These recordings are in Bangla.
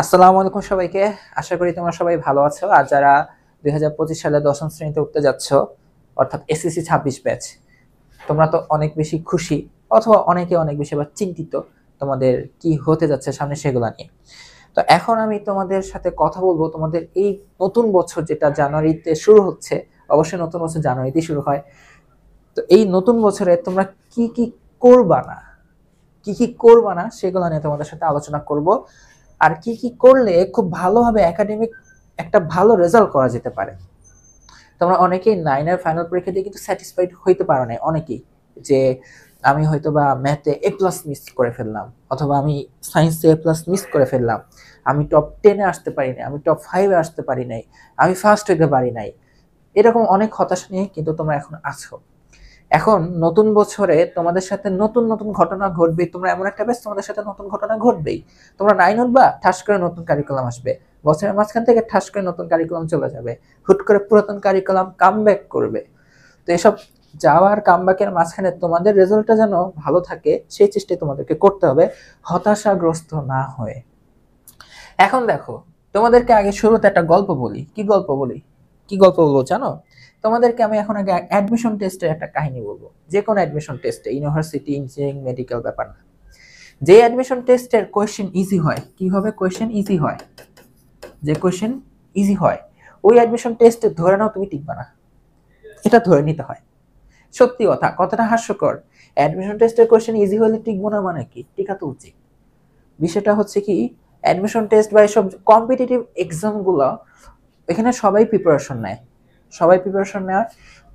আসসালামু আলাইকুম সবাইকে। আশা করি তোমরা সবাই ভালো আছো। আর যারা 2025 সালে দশম শ্রেণীতে উঠতে যাচ্ছ, অর্থাৎ এসএসসি 26 ব্যাচ, তোমরা তো অনেক বেশি খুশি, অথবা অনেকে অনেক বেশি আবার চিন্তিত তোমাদের কি হতে যাচ্ছে সামনে সেগুলো নিয়ে। তো এখন আমি তোমাদের সাথে কথা বলবো তোমাদের এই নতুন বছর যেটা জানুয়ারিতে শুরু হচ্ছে। অবশ্যই নতুন বছর জানুয়ারিতে শুরু হয়। তো এই নতুন বছরে তোমরা কি কি করবা না, কি কি করবা না সেগুলো নিয়ে তোমাদের সাথে আলোচনা করব। আর কি কি করলে খুব ভালোভাবে একাডেমিক একটা ভালো রেজাল্ট করা যেতে পারে। তোমরা অনেকেই নাইনের ফাইনাল পরীক্ষা দিয়ে কিন্তু স্যাটিসফাইড হইতে পারো না, অনেকেই, যে আমি হয়তো বা ম্যাথে A+ মিস করে ফেললাম, অথবা আমি সায়েন্সে A+ মিস করে ফেললাম, আমি টপ 10-এ আসতে পারি নাই, আমি টপ 5-এ আসতে পারি নাই, আমি ফার্স্ট হইতে পারি নাই। এরকম অনেক হতাশা নিয়ে কিন্তু তোমরা এখন আছো। এখন নতুন বছরে তোমাদের সাথে নতুন নতুন ঘটনা ঘটবে। তোমরা এমন একটা ব্যাচ, তোমাদের সাথে নতুন ঘটনা ঘটবেই। তোমরা 9 উঠবা, ঠাস করে নতুন কারিকুলাম আসবে। বছরের মাঝখান থেকে ঠাস করে নতুন কারিকুলাম চলে যাবে, হুট করে পুরাতন কারিকুলাম কামব্যাক করবে। তো এসব যাওয়ার কামব্যাকের মাঝখানে তোমাদের রেজাল্টটা যেন ভালো থাকে, সেই চেষ্টাই তোমাদেরকে করতে হবে, হতাশাগ্রস্ত না হয়ে। এখন দেখো, তোমাদেরকে আগে শুরুতে একটা গল্প বলি। কি গল্প বলবো জানো? তোমাদেরকে আমি এখন আগে অ্যাডমিশন টেস্টের একটা কাহিনী বলবো। যে কোনো অ্যাডমিশন টেস্টে, ইউনিভার্সিটি, ইঞ্জিনিয়ারিং, মেডিকেল, ব্যাপার না, যে অ্যাডমিশন টেস্টের কোয়েশ্চেন ইজি হয়। কিভাবে কোয়েশ্চেন ইজি হয়? যে কোয়েশ্চেন ইজি হয়, ওই অ্যাডমিশন টেস্টে ধরে নাও তুমি টিকবা না, এটা ধরে নিতে হয়। সত্যি কথা, কথাটা হাস্যকর। অ্যাডমিশন টেস্টের কোয়েশ্চেন ইজি হলে টিকবো না মানে কি? টিকা তো উচিত। বিষয়টা হচ্ছে কি, অ্যাডমিশন টেস্ট বা এসব কম্পিটিটিভ এক্সামগুলো, এখানে সবাই প্রিপারেশন নেয়।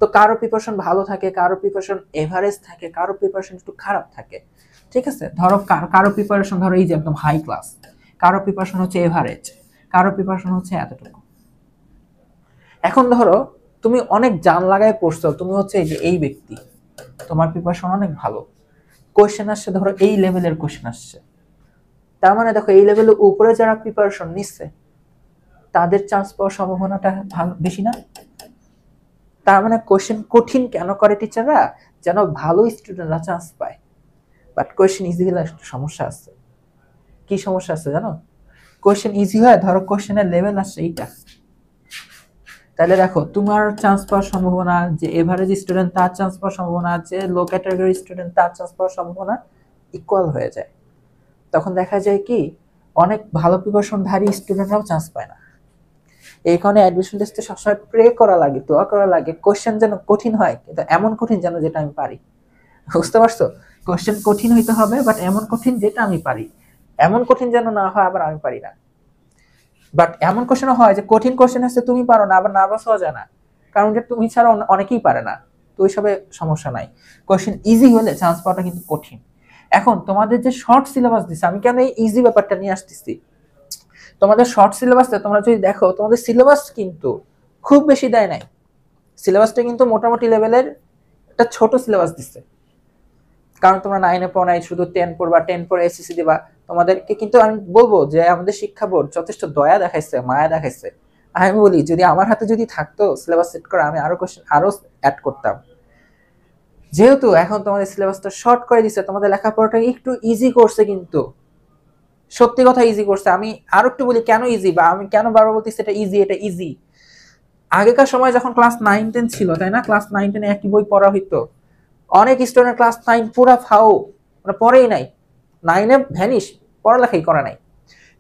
তো কারো প্রিপারেশন ভালো থাকে, কারো প্রিপারেশন এভারেজ থাকে, কারো প্রিপারেশন একটু খারাপ থাকে। ঠিক আছে, ধরো কারো প্রিপারেশন, ধরো এই যে একদম হাই ক্লাস, কারো প্রিপারেশন হচ্ছে এভারেজ, কারো প্রিপারেশন হচ্ছে এতটুকু। এখন ধরো তুমি অনেক জান লাগায় পড়ছো, তুমি হচ্ছে এই ব্যক্তি, তোমার প্রিপারেশন অনেক ভালো, কোয়েশ্চেন আসছে ধরো এই লেভেলের কোয়েশ্চেন আসছে। তার মানে দেখো, এই লেভেলের উপরে যারা প্রিপারেশন নিচ্ছে তাদের চান্স পাওয়ার সম্ভাবনাটা ভালো, বেশি না? তার মানে কোশ্চেন কঠিন কেন করে টিচাররা? যেন ভালো স্টুডেন্টরা চান্স পায়। বাট কোশ্চেন ইজি হলে একটা সমস্যা আছে। কি সমস্যা আছে জানো? কোশ্চেন ইজি হয়, ধরো কোশ্চেনের লেভেল আসছে এইটা, তাহলে দেখো তোমার চান্স পাওয়ার সম্ভাবনা, যে এভারেজ স্টুডেন্ট তার চান্স পাওয়ার সম্ভাবনা, যে লো ক্যাটাগরি স্টুডেন্ট তার চান্স পাওয়ার সম্ভাবনা ইকুয়াল হয়ে যায়। তখন দেখা যায় কি, অনেক ভালো প্রিপারেশনধারী স্টুডেন্টরাও চান্স পায় না। এই কারণে অ্যাডমিশন টেস্টে সবসময় প্রে করা লাগে, দোয়া করা লাগে, কোশ্চেন যেন কঠিন হয়, কিন্তু এমন কঠিন যেন যেটা আমি পারি। বুঝতে পারছো? কোশ্চেন কঠিন হইতে হবে, বাট এমন কঠিন যেটা আমি পারি। এমন কঠিন যেন না হয় আবার আমি পারি না। বাট এমন কোশ্চেন হয় যে কঠিন কোশ্চেন আসছে, তুমি পারো না, আবার নার্ভাস হওয়া যায় না, কারণ যে তুমি ছাড়া অনেকেই পারে না। তো ওইসবে সমস্যা নাই। কোশ্চেন ইজি হলে চান্স পাওয়াটা কিন্তু কঠিন। এখন তোমাদের যে শর্ট সিলেবাস দিচ্ছে, আমি কেন এই ইজি ব্যাপারটা নিয়ে আসতেছি, তোমাদের শর্ট সিলেবাসে তোমরা যদি দেখো, তোমাদের সিলেবাস কিন্তু খুব বেশি দেয় নাই। সিলেবাসটা কিন্তু মোটামুটি লেভেলের একটা ছোট সিলেবাস দিচ্ছে। কারণ তোমরা 9-এ পড়ো নাই, শুধু 10 পড়বা, 10 পড়ে এসএসসি দিবা। তোমাদেরকে কিন্তু আমি বলবো যে আমাদের শিক্ষা বোর্ড যথেষ্ট দয়া দেখাইছে, মায়া দেখাইছে। আমি বলি, যদি আমার হাতে যদি থাকতো সিলেবাস সেট করা, আমি আরো কোশ্চেন আরো অ্যাড করতাম। যেহেতু এখন তোমাদের সিলেবাসটা শর্ট করে দিচ্ছে, তোমাদের লেখাপড়াটা একটু ইজি করছে, কিন্তু সত্যি কথা ইজি করছে। আমি আরো একটু বলি কেন ইজি, বা আমি কেন বারবার বলতেছি এটা ইজি, এটা ইজি। আগেকার সময় যখন ক্লাস 9-10 ছিল, তাই না, ক্লাস 9-10-এ একই বই পড়া হইতো। অনেক স্টুডেন্ট ক্লাস 9 পুরা ফাও, মানে পড়েই নাই, 9-এ ভ্যানিশ, পড়ালেখাই করে নাই।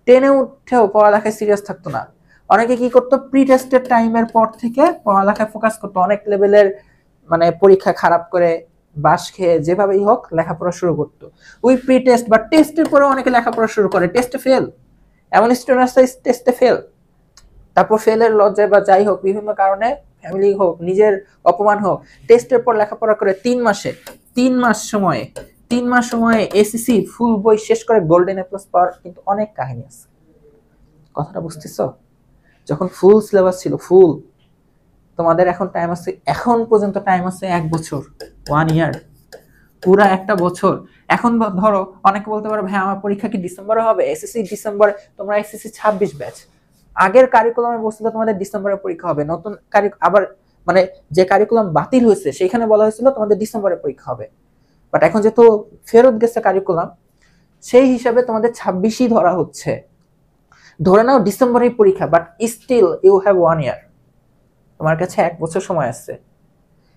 10-এ উঠেও পড়ালেখায় সিরিয়াস থাকতো না। অনেকে কি করতো, প্রি টেস্টের টাইমের পর থেকে পড়ালেখায় ফোকাস করতো, অনেক লেভেলের মানে পরীক্ষা খারাপ করে বাস খেয়ে যেভাবেই হোক লেখাপড়া শুরু করতো। ওই প্রি টেস্ট বা টেস্টের পরে অনেকে লেখাপড়া শুরু করে, টেস্টে ফেল। এমন স্টুডেন্ট আছে টেস্টে ফেল, তারপর ফেলের লজ্জায় বা যাই হোক বিভিন্ন কারণে, ফ্যামিলি হোক, নিজের অপমান হোক, টেস্টের পর লেখাপড়া করে 3 মাসে, 3 মাস সময়ে এসএসসি ফুল বই শেষ করে গোল্ডেন A+ পাওয়ার কিন্তু অনেক কাহিনী আছে। কথাটা বুঝতেছো? যখন ফুল সিলেবাস ছিল, ফুল, তোমাদের এখন টাইম আছে, এখন পর্যন্ত টাইম আছে 1 বছর, 1 ইয়ার, পুরা একটা বছর। এখন ধরো অনেকে বলতে পারো, ভাই আমার পরীক্ষা কি ডিসেম্বরে হবে? এসএসসি ডিসেম্বরে, তোমরা এসএসসি 26 ব্যাচ, আগের কারিকুলামে বলছিল তোমাদের ডিসেম্বরে পরীক্ষা হবে। নতুন আবার মানে যে কারিকুলাম বাতিল হয়েছে সেখানে বলা হয়েছিল তোমাদের ডিসেম্বরে পরীক্ষা হবে। বাট এখন যেহেতু ফেরত গেছে কারিকুলাম, সেই হিসাবে তোমাদের 26ই ধরা হচ্ছে। ধরে নাও ডিসেম্বরের পরীক্ষা, বাট স্টিল ইউ হ্যাভ 1 ইয়ার, তোমার কাছে 1 বছর সময় আছে।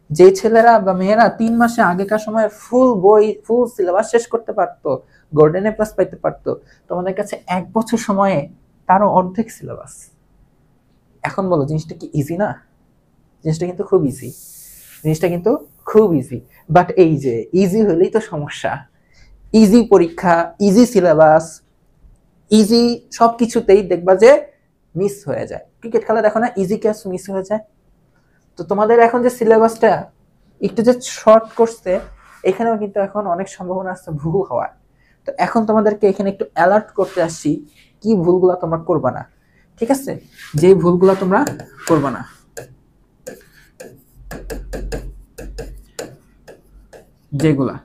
যে ছেলেরা বা মেয়েরা 3 মাসে আগেকার সময় ফুল বই ফুল সিলেবাস শেষ করতে পারতো, গোল্ডেন এ প্লাস পাইতে পারতো, তোমাদের কাছে 1 বছর সময়ে তারও অর্ধেক সিলেবাস। এখন বলো জিনিসটা কি ইজি না? জিনিসটা কিন্তু খুব ইজি, জিনিসটা কিন্তু খুব ইজি। বাট এই যে ইজি হলেই তো সমস্যা। ইজি পরীক্ষা, ইজি সিলেবাস, ইজি সবকিছুতেই দেখবা যে মিস হয়ে যায়। ক্রিকেট খেলা দেখো না, ইজি ক্যাচ মিস হয়ে যায়। তো তোমাদের এখন যে সিলেবাসটা একটু যে শর্ট করছে, এখানেও কিন্তু এখন অনেক সম্ভাবনা আছে ভুল হওয়ার। তো এখন তোমাদেরকে এখানে একটু অ্যালার্ট করতে আসছি, কি ভুলগুলো তোমরা করবা না, ঠিক আছে? যে ভুলগুলো তোমরা করবা না, যেগুলা,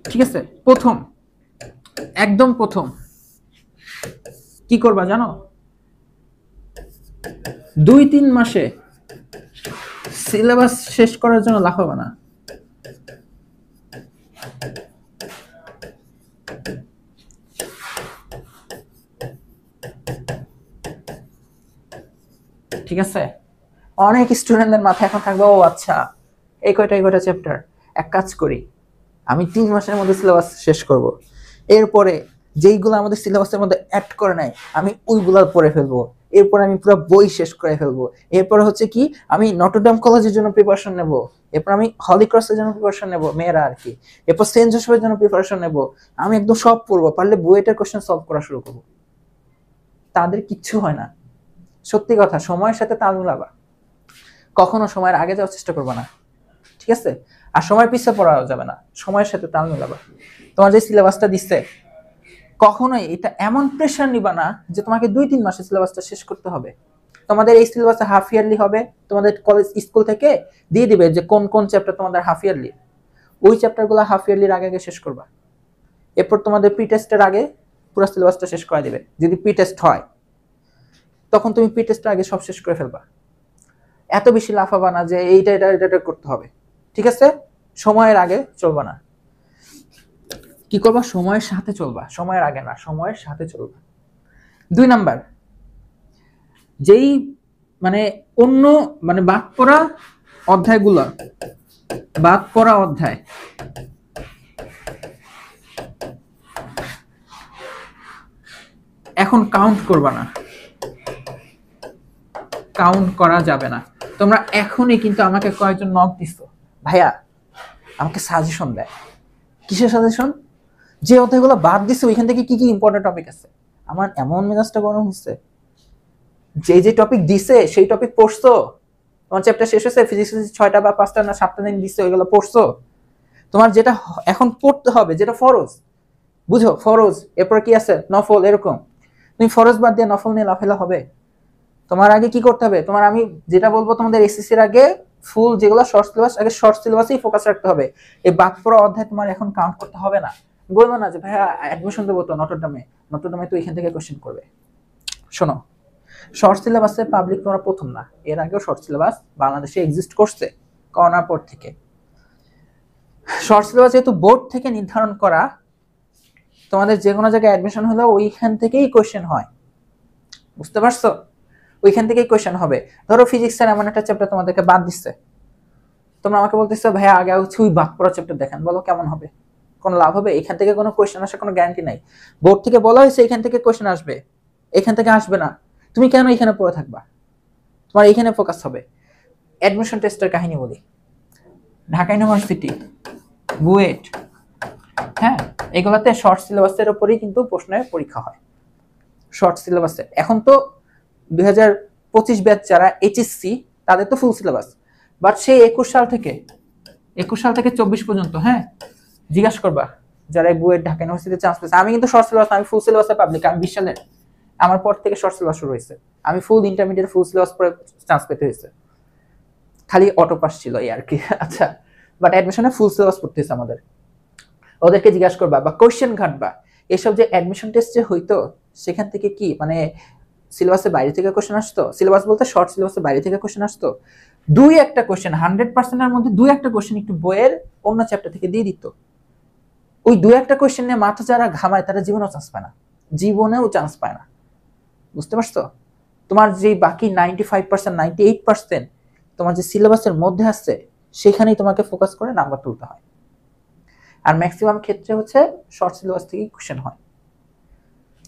ঠিক আছে? প্রথম, একদম প্রথম কি করবা জানো? 2-3 মাসে সিলেবাস শেষ করার জন্য লাফাবা না। ঠিক আছে? অনেক স্টুডেন্টদের মাথায় এখন থাকবে, ও আচ্ছা এই কয়টা চ্যাপ্টার, এক কাজ করি আমি 3 মাসের মধ্যে সিলেবাস শেষ করব, এরপরে যেইগুলো আমাদের সিলেবাসের মধ্যে অ্যাড করে নাই আমি ওইগুলো পড়ে ফেলবো, এরপর আমি পুরো বই শেষ করে ফেলবো, এরপর হচ্ছে কি আমি নটরডেম কলেজের জন্য প্রিপারেশন নেব, এরপর আমি হলি ক্রসের জন্য প্রিপারেশন নেব, মেয়েরা আর কি, এরপর সেন্ট জোসেফের জন্য প্রিপারেশন নেব, আমি একদম সব পড়বো, পারলে বুয়েটের কোশ্চেন সলভ করা শুরু করবো। তাদের কিচ্ছু হয় না। সত্যি কথা, সময়ের সাথে তাল মিলাবা, কখনো সময়ের আগে যাওয়ার চেষ্টা করবা না, ঠিক আছে? আর সময় পিছিয়ে পড়া যাবে না, সময়ের সাথে তাল মিলাবা। তোমার যে সিলেবাসটা দিচ্ছে, কখনোই এটা এমন প্রেশার নিবা না যে তোমাকে 2-3 মাসে সিলেবাসটা শেষ করতে হবে। তোমাদের এই সিলেবাসে হাফ ইয়ারলি হবে, তোমাদের কলেজ স্কুল থেকে দিয়ে দিবে যে কোন কোন চ্যাপ্টার তোমাদের হাফ ইয়ারলি, ওই চ্যাপ্টারগুলো হাফ ইয়ারলির আগে আগে শেষ করবা। এরপর তোমাদের প্রি টেস্টের আগে পুরো সিলেবাসটা শেষ করে দিবে, যদি প্রি টেস্ট হয় তখন তুমি প্রি টেস্টের আগে সব শেষ করে ফেলবা। এত বেশি লাফাবা না যে এইটা এটা এটা করতে হবে, ঠিক আছে? সময়ের আগে চলবা না। কি করবা? সময়ের সাথে চলবা, সময়ের আগে না, সময়ের সাথে চলবা। 2 নাম্বার, যেই মানে অন্য মানে বাদ পড়া অধ্যায়গুলো, বাদ পড়া অধ্যায় এখন কাউন্ট করবা না, কাউন্ট করা যাবে না। তোমরা এখনই কিন্তু আমাকে কয়েকজন নক দিছো, ভাইয়া আমাকে সাজেশন দেয়। কিসের সাজেশন? যে অধ্যায়গুলো বাদ দিছে ওইখান থেকে কি কি ইম্পর্টেন্ট টপিক আছে। আমার এমন মেজাজটা গরম হচ্ছে, যে যে টপিক দিছে সেই টপিক পড়ছো? তোমার চ্যাপ্টার শেষ হয়েছে, ফিজিক্স 6টা বা 5টা না 7টা দিন দিছে, ওইগুলো পড়ছো? তোমার যেটা এখন পড়তে হবে, যেটা ফরজ, বুঝো ফরজ, এরপর কি আছে নফল, এরকম তুমি ফরজ বাদ দিয়ে নফল নিয়ে লাফেলা হবে? তোমার আগে কি করতে হবে? তোমার আমি যেটা বলবো, তোমাদের এসএসসির আগে ফুল যেগুলো শর্ট সিলেবাস, আগে শর্ট সিলেবাসেই ফোকাস রাখতে হবে। এই বাদ পড়া অধ্যায় তোমার এখন কাউন্ট করতে হবে না। বলবো না যে ভাইয়া অ্যাডমিশন দেবো তো নটরডেমে, নটরডেমে তো এখান থেকে কোশ্চেন করবে। শোনো, শর্ট সিলেবাসে পাবলিক তোমরা প্রথম না, এর আগেও শর্ট সিলেবাস বাংলাদেশে এক্সিস্ট করছে করোনার পর থেকে। শর্ট সিলেবাস যেহেতু বোর্ড থেকে নির্ধারণ করা, তোমাদের যে কোনো জায়গায় অ্যাডমিশন হলেও ওইখান থেকেই কোশ্চেন হয়, বুঝতে পারছো? ওইখান থেকেই কোশ্চেন হবে। ধরো ফিজিক্সের এমন একটা চ্যাপ্টার তোমাদেরকে বাদ দিচ্ছে, তোমরা আমাকে বলতেছো ভাইয়া আগে হচ্ছে ওই বাদ পড়া চ্যাপ্টার দেখেন, বলো কেমন হবে? কোনো লাভ হবে? এখান থেকে কোনো কোশ্চেন আসার কোনো গ্যারান্টি নাই। বোর্ড থেকে বলা হয়েছে এখান থেকে কোশ্চেন আসবে, এখান থেকে আসবে না, তুমি কেন এখানে পড়ে থাকবা? তোমার এখানে ফোকাস হবে। অ্যাডমিশন টেস্টের কাহিনী বলি, ঢাকা ইউনিভার্সিটি, বুয়েট, হ্যাঁ, এগুলাতে শর্ট সিলেবাসের উপরেই কিন্তু প্রশ্নের পরীক্ষা হয়। শর্ট সিলেবাসে এখন তো 2025 ব্যাচ যারা এইচএসসি, তাদের তো ফুল সিলেবাস, বাট সেই 21 সাল থেকে 24 পর্যন্ত, হ্যাঁ, জিজ্ঞাসা করবা যারা বুয়েট ঢাকা ইউনিভার্সিটিতে চান্স পেয়েছে। আমি কিন্তু শর্ট সিলেবাস, আমি ফুল সিলেবাসে পাবলিক, আমি 20 সালের, আমার পর থেকে শর্ট সিলেবাস শুরু হয়েছে। আমি ফুল ইন্টারমিডিয়েট ফুল সিলেবাস পরে চান্স পেতে হয়েছে, খালি অটো পাস ছিল এই আর কি। আচ্ছা, বাট অ্যাডমিশনে ফুল সিলেবাস পড়তে হয়েছে আমাদের। ওদেরকে জিজ্ঞাসা করবা বা কোয়েশ্চেন ঘাটবা, এসব যে অ্যাডমিশন টেস্ট যে হইতো সেখান থেকে কি মানে সিলেবাসের বাইরে থেকে কোশ্চেন আসতো? সিলেবাস বলতে শর্ট সিলেবাসের বাইরে থেকে কোশ্চেন আসতো। 2-একটা কোশ্চেন, 100%-এর মধ্যে 2-একটা কোশ্চেন একটু বইয়ের অন্য চ্যাপ্টার থেকে দিয়ে দিত। ওই 2-একটা কোশ্চেন নিয়ে মাথা যারা ঘামায় তারা জীবনেও চান্স পায় না, জীবনেও চান্স পায় না। বুঝতে পারছো? তোমার যে বাকি 95% 98% তোমার যে সিলেবাসের মধ্যে আছে সেখানেই তোমাকে ফোকাস করে নাম্বার তুলতে হয়। আর ম্যাক্সিমাম ক্ষেত্রে হচ্ছে শর্ট সিলেবাস থেকেই কোশ্চেন হয়।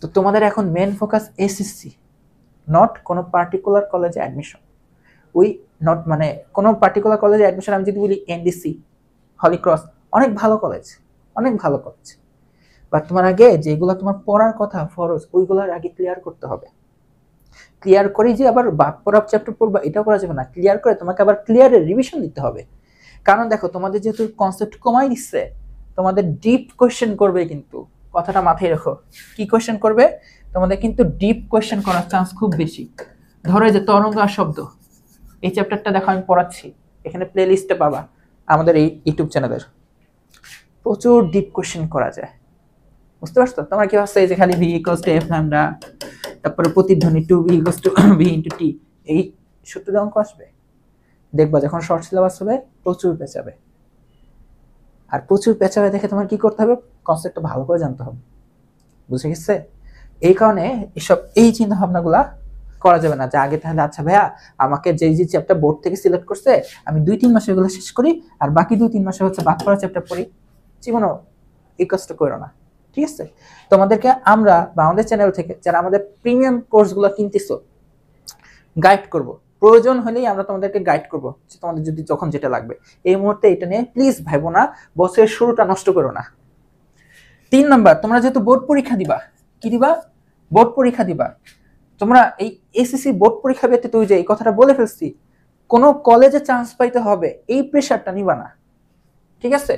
তো তোমাদের এখন মেন ফোকাস এসএসসি, নট কোনো পার্টিকুলার কলেজে অ্যাডমিশন। ওই নট মানে কোনো পার্টিকুলার কলেজে অ্যাডমিশন আমি যদি বলি এনডিসি, হলি ক্রস, অনেক ভালো কলেজ, অনেক ভালো কলেজ, বাট তোমার আগে যেগুলো তোমার পড়ার কথা ফরজ ওইগুলোর আগে ক্লিয়ার করতে হবে। ক্লিয়ার করে যে আবার বাদ পড়া চ্যাপ্টার পড়বা এটাও করা যাবে না, ক্লিয়ার করে তোমাকে আবার ক্লিয়ারের রিভিশন দিতে হবে। কারণ দেখো তোমাদের যেহেতু কনসেপ্ট কমাই দিচ্ছে, তোমাদের ডিপ কোয়েশ্চেন করবে, কিন্তু কথাটা মাথায় রাখো, কি কোয়েশ্চেন করবে তোমাদের, কিন্তু ডিপ কোয়েশ্চেন করার চান্স খুব বেশি। ধরো যে তরঙ্গ আর শব্দ, এই চ্যাপ্টারটা দেখো আমি পড়াচ্ছি, এখানে প্লে লিস্টে পাবা আমাদের এই ইউটিউব চ্যানেলের, প্রচুর ডিপ কোয়েশ্চেন করা যায়। বুঝতে পারছো? তোমরা কি ভাবছো এই যে খালি V equals to F lambda, তারপরে প্রতিধ্বনি 2v equals to V into টি, এই সূত্রে অঙ্ক আসবে? দেখবা যখন শর্ট সিলেবাস হবে প্রচুর পেঁচাবে, আর প্রচুর পেঁচাবে দেখে তোমার কি করতে হবে, কনসেপ্টটা ভালো করে জানতে হবে। বুঝে গেছে? এই কারণে এসব এই চিন্তা ভাবনাগুলা করা যাবে না যে আগে তাহলে আচ্ছা ভাইয়া আমাকে যে যে চ্যাপ্টার বোর্ড থেকে সিলেক্ট করছে আমি 2-3 মাসে এগুলো শেষ করি আর বাকি 2-3 মাসে হচ্ছে বাদ পড়া চ্যাপ্টার পড়ি, জীবনও এই কাজটা করো না। ঠিক আছে? তোমাদেরকে আমরা বা আমাদের চ্যানেল থেকে যারা আমাদের প্রিমিয়াম কোর্সগুলো কিনতেছো গাইড করব, প্রয়োজন হলেই আমরা তোমাদেরকে গাইড করব যে তোমাদের যদি যখন যেটা লাগবে। এই মুহূর্তে এটা নিয়ে প্লিজ ভাইবো না, বছরের শুরুটা নষ্ট করো না। 3 নাম্বার, তোমরা যেহেতু বোর্ড পরীক্ষা দিবা, কি দিবা? বোর্ড পরীক্ষা দিবা। তোমরা এই এসএসসি বোর্ড পরীক্ষা ব্যতীত ওই যে এই কথাটা বলে ফেলছি, কোনো কলেজে চান্স পাইতে হবে এই প্রেশারটা নিবা না। ঠিক আছে?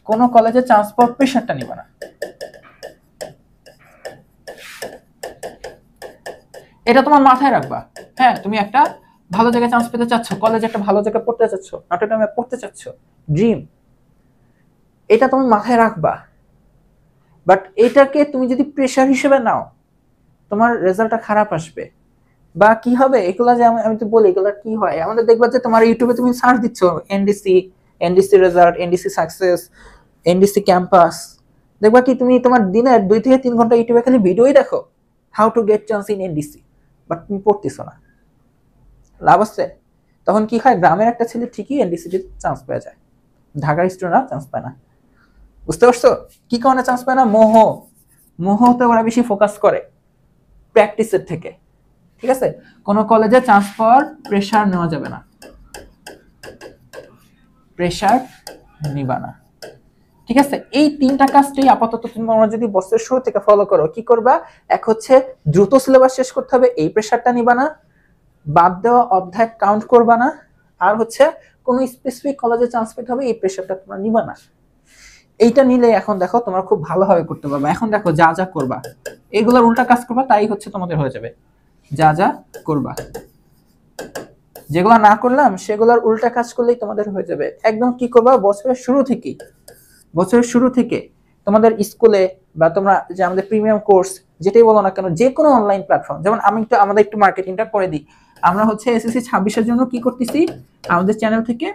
কোনো কলেজে চান্স পাওয়ার প্রেশারটা নিবা না, এটা তোমার মাথায় রাখবা। হ্যাঁ, তুমি একটা ভালো জায়গায় চান্স পেতে চাচ্ছ, কলেজে একটা ভালো জায়গায় পড়তে চাচ্ছ, নটরডেমে পড়তে চাচ্ছ, ড্রিম, এটা তুমি মাথায় রাখবা। বাট এটাকে তুমি যদি প্রেশার হিসেবে নাও তোমার রেজাল্টটা খারাপ আসবে। বা কি হবে এগুলা, যে আমি তো বলি এগুলা কি হয়, আমাদের দেখবা যে তোমার ইউটিউবে তুমি সার্চ দিচ্ছ NDC, NDC result, NDC success, NDC campus, দেখবা কি তুমি তোমার দিনের 2 থেকে 3 ঘন্টা ইউটিউবে খালি ভিডিওই দেখো how to get chance in NDC, but তুমি পড়তেছো না। লাভ আছে? তখন কি হয়, গ্রামের একটা ছেলে ঠিকই এনডিসিতে চান্স পেয়ে যায়, ঢাকার স্টুডেন্টরা চান্স পায় না। বুঝতে পারছো কি কারণে চান্স পায় না? মোহতে ওরা বেশি ফোকাস করে প্র্যাকটিসের থেকে। ঠিক আছে? কোন কলেজে চান্স পাওয়ার প্রেশার নেওয়া যাবে না, প্রেশার নিবা না। ঠিক আছে? এই 3টা কাজটাই আপাতত তোমরা যদি বছরের শুরু থেকে ফলো করো, কি করবা? এক হচ্ছে দ্রুত সিলেবাস শেষ করতে হবে, এই প্রেশারটা নিবা না, বাদ দেওয়া অধ্যায় কাউন্ট করবা না, আর হচ্ছে কোন স্পেসিফিক কলেজে চান্স পেতে হবে এই প্রেশারটা তোমরা নিবা না। এইটা নিলে এখন দেখো তোমরা খুব ভালোভাবে করতে পারবে। এখন দেখো যা যা করবা এগুলোর উল্টা কাজ করবা, তাই হচ্ছে তোমাদের হয়ে যাবে। যা যা করবা, যেগুলো না করলাম সেগুলোর উল্টা কাজ করলেই তোমাদের হয়ে যাবে। একদম কি করবা, বছরের শুরু থেকে তোমাদের স্কুলে বা তোমরা যে আমাদের প্রিমিয়াম কোর্স যেটাই বলো না কেন, যে কোনো অনলাইন প্ল্যাটফর্ম, যেমন আমি আমাদের একটু মার্কেটিংটা করে দিই, আমরা হচ্ছে এসএসসি 26-এর জন্য কি করতেছি, আমাদের চ্যানেল থেকে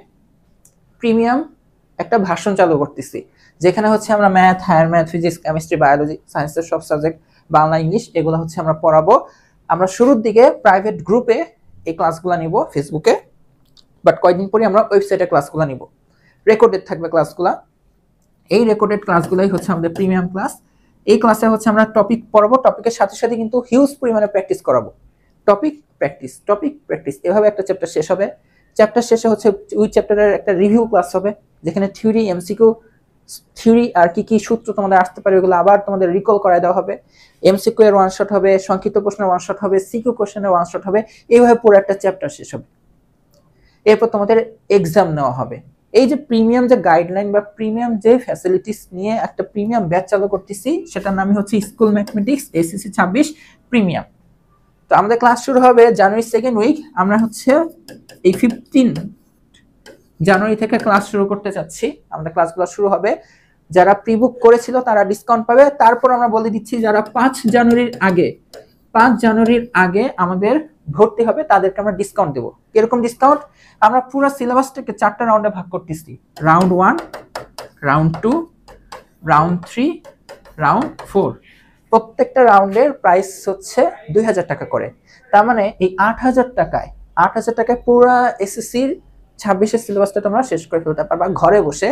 প্রিমিয়াম একটা ভার্সন চালু করতেছি, যেখানে হচ্ছে আমরা math, higher math, physics, chemistry, biology, সায়েন্সের সব সাবজেক্ট, বাংলা, ইংলিশ, এগুলো হচ্ছে আমরা পড়াবো। আমরা শুরুর দিকে প্রাইভেট গ্রুপে এই ক্লাসগুলো নিব ফেসবুকে, বাট কয়েকদিন পরে আমরা ওয়েবসাইটে ক্লাসগুলো নিব, রেকর্ডেড থাকবে ক্লাসগুলো। এই রেকর্ডেড ক্লাসগুলোই হচ্ছে আমাদের প্রিমিয়াম ক্লাস। এই ক্লাসে হচ্ছে আমরা টপিক পড়াবো, টপিকের সাথে সাথে কিন্তু হিউজ পরিমাণে প্র্যাকটিস করাবো। টপিক প্র্যাকটিস, এভাবে একটা চ্যাপ্টার শেষ হবে। চ্যাপ্টার শেষে হচ্ছে ওই চ্যাপ্টারের একটা রিভিউ ক্লাস হবে, যেখানে থিওরি, এমসিকিউ, থিওরি আর কি কি সূত্র তোমাদের আসতে পারে ওগুলো আবার তোমাদের রিকল করায় দেওয়া হবে। এমসিকিউ এর ওয়ান শট হবে, সংক্ষিপ্ত প্রশ্নের ওয়ান শট হবে, সিকিউ কোশ্চেনের ওয়ান শট হবে। এইভাবে পুরো একটা চ্যাপ্টার শেষ হবে। এরপর তোমাদের এক্সাম নেওয়া হবে। এই যে প্রিমিয়াম যে গাইডলাইন বা প্রিমিয়াম যে ফ্যাসিলিটিস নিয়ে একটা প্রিমিয়াম ব্যাচ চালু করতেছি, সেটার নামই হচ্ছে স্কুল ম্যাথমেটিক্স এসএসসি 26 প্রিমিয়াম। তো আমাদের ক্লাস শুরু হবে জানুয়ারি 2nd উইক। আমরা হচ্ছে এই 15 জানুয়ারি থেকে ক্লাস শুরু করতে যাচ্ছি। আমাদের ক্লাসগুলো শুরু হবে, যারা প্রি বুক করেছিল তারা ডিসকাউন্ট পাবে। তারপর আমরা বলে দিচ্ছি যারা 5 জানুয়ারির আগে আমাদের ভর্তি হবে তাদেরকে আমরা ডিসকাউন্ট দেবো। কিরকম ডিসকাউন্ট? আমরা পুরো সিলেবাসটাকে 4টা রাউন্ডে ভাগ করতেছি, রাউন্ড 1, রাউন্ড 2, রাউন্ড 3, রাউন্ড 4। প্রত্যেকটা রাউন্ডের প্রাইস হচ্ছে 2000 টাকা করে। তার মানে এই 8000 টাকায় পুরো এসএসসির 26-এর সিলেবাসটা তোমরা শেষ করে ফেলতে পারবা ঘরে বসে।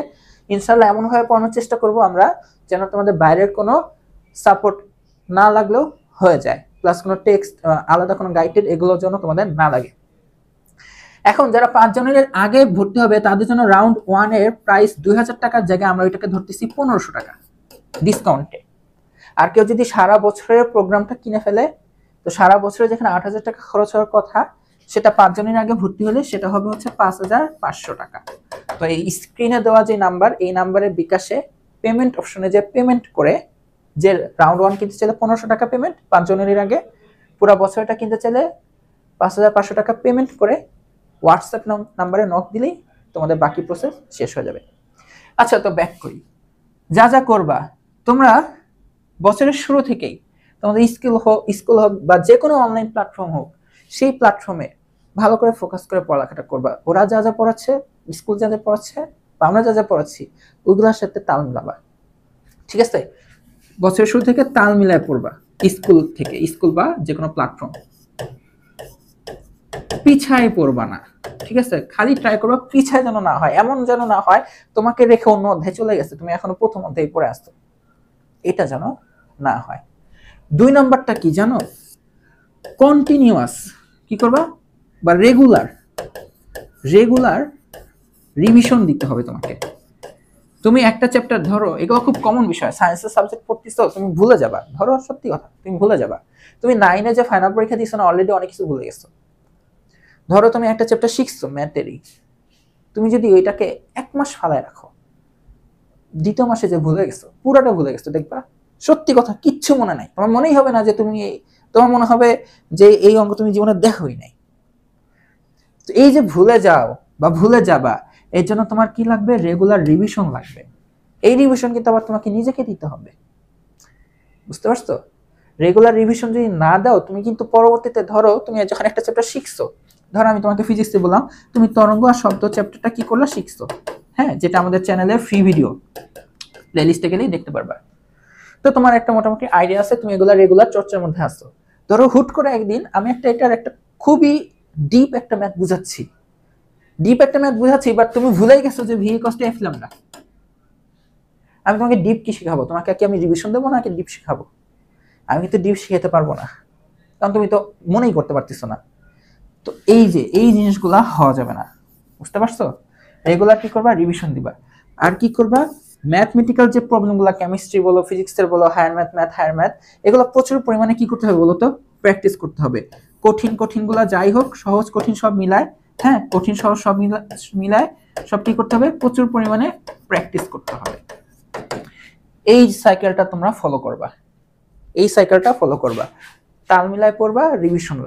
ইনশাআল্লাহ এমনভাবে পড়ানোর চেষ্টা করব আমরা যেন তোমাদের বাইরের কোনো সাপোর্ট না লাগলেও হয়ে যায়, প্লাস কোনো টেক্সট আলাদা কোনো গাইডেড এগুলোর জন্য তোমাদের না লাগে। এখন যারা 5 জানুয়ারির আগে ভর্তি হবে তাদের জন্য রাউন্ড 1 এর প্রাইস 2000 টাকার জায়গায় আমরা ওইটাকে ধরতেছি 1500 টাকা ডিসকাউন্টে। আর কেউ যদি সারা বছরের প্রোগ্রামটা কিনে ফেলে, তো সারা বছরে যেখানে 8000 টাকা খরচ হওয়ার কথা সেটা 5 জানুয়ারির আগে ভর্তি হলে সেটা হবে হচ্ছে 5500 টাকা। তো এই স্ক্রিনে দেওয়া যে নাম্বার, এই নাম্বারে বিকাশে পেমেন্ট অপশনে যে পেমেন্ট করে, যে রাউন্ড 1 কিনতে চাইলে 1500 টাকা পেমেন্ট 5 জানুয়ারির আগে, পুরো বছরটা কিনতে চাইলে 5500 টাকা পেমেন্ট করে হোয়াটসঅ্যাপ নাম্বারে নক দিলেই তোমাদের বাকি প্রসেস শেষ হয়ে যাবে। আচ্ছা, তো ব্যাক করি। যা যা করবা তোমরা বছরের শুরু থেকেই তোমাদের স্কুল হোক বা যে কোনো অনলাইন প্ল্যাটফর্ম হোক, সেই প্ল্যাটফর্মে ভালো করে ফোকাস করে পড়ালেখাটা করবা। ওরা যা যা পড়াচ্ছে, স্কুল যা যা পড়াচ্ছে বা আমরা যা যা পড়াচ্ছি, ওগুলোর সাথে তাল মিলাবা। ঠিক আছে? বছরের শুরু থেকে তাল মিলায় পড়বা, স্কুল বা যে কোনো প্ল্যাটফর্ম। পিছায় পড়বা না, ঠিক আছে? খালি ট্রাই করবা পিছায় যেন না হয়, এমন যেন না হয় তোমাকে রেখে অন্য অধ্যায় চলে গেছে, তুমি এখনো প্রথম অধ্যায় পড়ে আসছো, এটা যেন না হয়। 2 নাম্বারটা কি জানো? কন্টিনিউয়াস কি করবা বা রেগুলার রিভিশন দিতে হবে তোমাকে। তুমি একটা চ্যাপ্টার ধরো, এগুলো খুব কমন বিষয়, সায়েন্সের সাবজেক্ট পড়তেছো, তুমি ভুলে যাবা। ধরো সত্যি কথা, তুমি ভুলে যাবা। তুমি 9-এ যে ফাইনাল পরীক্ষা দিছো না, অলরেডি অনেক কিছু ভুলে গেছো। ধরো তুমি একটা চ্যাপ্টার শিখছো ম্যাথেরই, তুমি যদি ওইটাকে 1 মাস ফালায় রাখো, দ্বিতীয় মাসে যে ভুলে গেছো, পুরোটা ভুলে গেছো, দেখবা সত্যি কথা কিচ্ছু মনে নাই। তোমার মনেই হবে না যে তোমার মনে হবে যে এই অঙ্ক তুমি জীবনে দেখোই নাই। তো এই যে ভুলে যাও বা ভুলে যাবা, এর জন্য তোমার কি লাগবে? রেগুলার রিভিশন লাগবে। এই রিভিশন কিন্তু আবার তোমাকে নিজেকে দিতে হবে, বুঝতে পারছো? রেগুলার রিভিশন যদি না দাও, তুমি কিন্তু পরবর্তীতে ধরো তুমি যখন একটা চ্যাপ্টার শিখছো, ধরো আমি তোমাকে ফিজিক্সে বললাম, তুমি তরঙ্গ আর শব্দ চ্যাপ্টারটা কি করলা, শিখছো, হ্যাঁ, যেটা আমাদের চ্যানেলে ফ্রি ভিডিও প্লেলিস্টে গেলেই দেখতে পারবা। তো তোমার একটা মোটামুটি আইডিয়া আছে, তুমি এগুলা রেগুলার চর্চার মধ্যে আসছো। ধরো হুট করে একদিন আমি এটার একটা খুবই ডিপ একটা ম্যাথ বুঝাচ্ছি, বাট তুমি ভুলেই গেছো যে V equals to F lambda. আমি তোমাকে ডিপ কি শেখাবো? তোমাকে কি আমি রিভিশন দেবো নাকি ডিপ শেখাবো? আমি কিন্তু ডিপ শিখাতে পারবো না, কারণ তুমি তো মনেই করতে পারতেছো না। তো এই জিনিসগুলা হওয়া যাবে না, বুঝতে পারছো? রেগুলার কি করবা? রিভিশন দিবা। আর কি করবা? ম্যাথমেটিক্যাল যে প্রবলেমগুলো, কেমিস্ট্রি বলো, ফিজিক্সের বলো, হায়ার ম্যাথ, এগুলো প্রচুর পরিমাণে কি করতে হবে বলো তো? প্র্যাকটিস করতে হবে। কঠিনগুলো যাই হোক, সহজ কঠিন সব মিলায়, হ্যাঁ, কঠিন সহজ সব মিলায় সব কি করতে হবে? প্রচুর পরিমাণে প্র্যাকটিস করতে হবে। এই সাইকেলটা তোমরা ফলো করবা, তাল মিলায় পড়বা, রিভিশন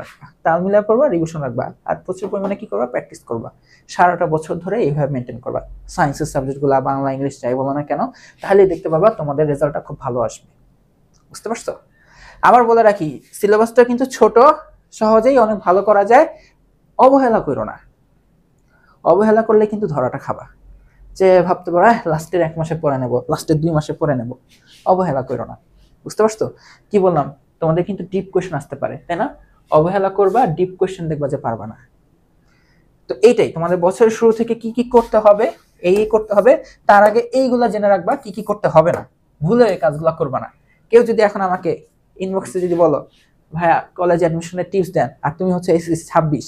রাখবা, আর প্রচুর পরিমাণে কি করবা? প্র্যাকটিস করবা। সারাটা বছর ধরে এইভাবে মেনটেন করবা। সায়েন্সের সাবজেক্টগুলো, বাংলা, ইংলিশ যাই বলো না কেন, তাহলেই দেখতে পাবা তোমাদের রেজাল্টটা খুব ভালো আসবে, বুঝতে পারছো? আবার বলে রাখি, সিলেবাসটা কিন্তু ছোট, সহজেই অনেক ভালো করা যায়। অবহেলা করো না, অবহেলা করলে কিন্তু ধরাটা খাবা। যে ভাবতে পারো লাস্টের 1 মাসে পড়ে নেবো, লাস্টের 2 মাসে পড়ে নেবো, অবহেলা করো না, বুঝতে পারছো? কি বললাম? তোমাদের কিন্তু ডিপ কোয়েশ্চেন আসতে পারে, তাই না? অবহেলা করবা, ডিপ কোয়েশ্চেন দেখবা যে পারবা না। তো এইটাই তোমাদের বছরের শুরু থেকে কি কি করতে হবে, করতে হবে। তার আগে এইগুলা জেনে রাখবা কি কি করতে হবে না, ভুলে এই কাজগুলো করবা না। কেউ যদি এখন আমাকে ইনবক্সে যদি বলো, ভাইয়া কলেজ অ্যাডমিশনের টিপস দেন, আর তুমি হচ্ছে এসএসসি 26,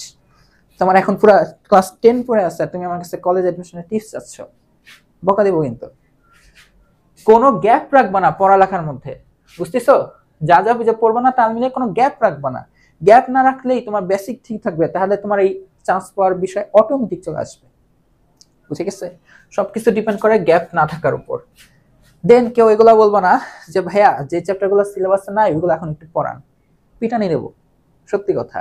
তোমার এখন পুরো ক্লাস 10 পড়ে আছে, আর তুমি আমার কাছে কলেজ অ্যাডমিশনের টিপস চাচ্ছ, বকা দেবো কিন্তু। কোনো গ্যাপ রাখবা না পড়ালেখার মধ্যে, বুঝতেছো? যা যা বুঝে পড়বা না, তার মিলে কোনো গ্যাপ রাখবা না। গ্যাপ না রাখলেই তোমার বেসিক ঠিক থাকবে, তাহলে তোমার এই চান্স পাওয়ার বিষয় অটোমেটিক চলে আসবে, বুঝে গেছে? সবকিছু ডিপেন্ড করে গ্যাপ না থাকার উপর। দেন কেউ এগুলা বলবো না যে ভাইয়া যে চ্যাপ্টারগুলো সিলেবাসে নাই ওইগুলো এখন একটু পড়ান, পিটানি দেবো। সত্যি কথা,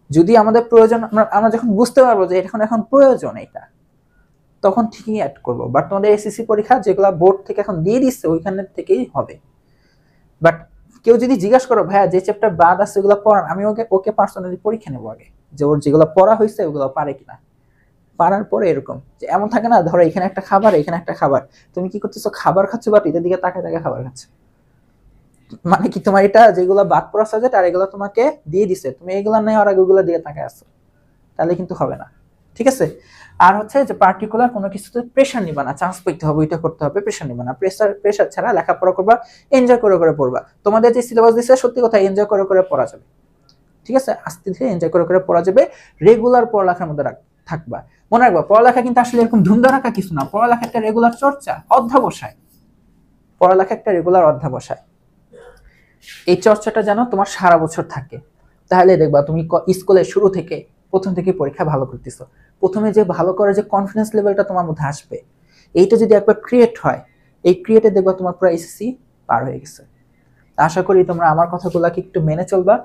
যদি আমাদের প্রয়োজন, আমরা যখন বুঝতে পারবো যে এখন প্রয়োজন এটা, তখন ঠিকই অ্যাড করবো। বাট তোমাদের এসএসসি পরীক্ষা যেগুলো বোর্ড থেকে এখন দিয়ে দিচ্ছে, ওইখানের থেকেই হবে। বাট কেউ যদি জিজ্ঞাসা করো ভাইয়া যে চ্যাপ্টার বাদ আছে ওগুলো পড়ান, আমি ওকে পার্সোনালি পরীক্ষা নেবো আগে, যে ওর যেগুলো পড়া হয়েছে ওগুলো পারে কিনা। পারার পরে এরকম যে এমন থাকে না, ধরো এখানে একটা খাবার, এখানে একটা খাবার, তুমি কি করতেছো? খাবার খাচ্ছ, বাট এটার দিকে তাকায় খাবার খাচ্ছ। মানে কি তোমার এটা যেগুলো বাদ পড়া সাবজেক্ট আর এগুলো তোমাকে দিয়ে দিছে, তুমি এগুলো নেই আর এগুলো দিয়ে তাকায় আসো, তাহলে কিন্তু হবে না। ঠিক আছে। আর হচ্ছে যে পার্টিকুলার কোনো কিছুতে প্রেশার নিবা না, চান্স পেতে হবে, ওইটা করতে হবে, প্রেশার নিবা না। প্রেশার ছাড়া লেখাপড়া করবা, এনজয় করে করে পড়বা। তোমাদের যে সিলেবাস দিচ্ছে সত্যি কথা এনজয় করে করে পড়া যাবে। ঠিক আছে, আস্তে ধীরে এনজয় করে করে পড়া যাবে। রেগুলার পড়ালেখার মধ্যে থাকবা। মনে রাখবা পড়ালেখা কিন্তু আসলে এরকম ধুমধারাক্কা কিছু না, পড়ালেখা একটা রেগুলার চর্চা, অধ্যাবসায়। পড়ালেখা একটা রেগুলার অধ্যাবসায়। এই চর্চাটা যেন তোমার সারা বছর থাকে, তাহলে দেখবা তুমি স্কুলের শুরু থেকে প্রথম থেকে পরীক্ষা ভালো করতেছো। প্রথমে যে ভালো করে যে কনফিডেন্স লেভেলটা তোমার মধ্যে আসবে, এইটা যদি একবার ক্রিয়েট হয়, এই ক্রিয়েটে দেখবা তোমার পুরো এসএসসি পার হয়ে গেছে। আশা করি তোমরা আমার কথাগুলোকে একটু মেনে চলবা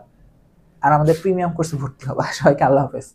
আর আমাদের প্রিমিয়াম কোর্সে ভর্তি হবা। সবাইকে আল্লাহ হাফেজ।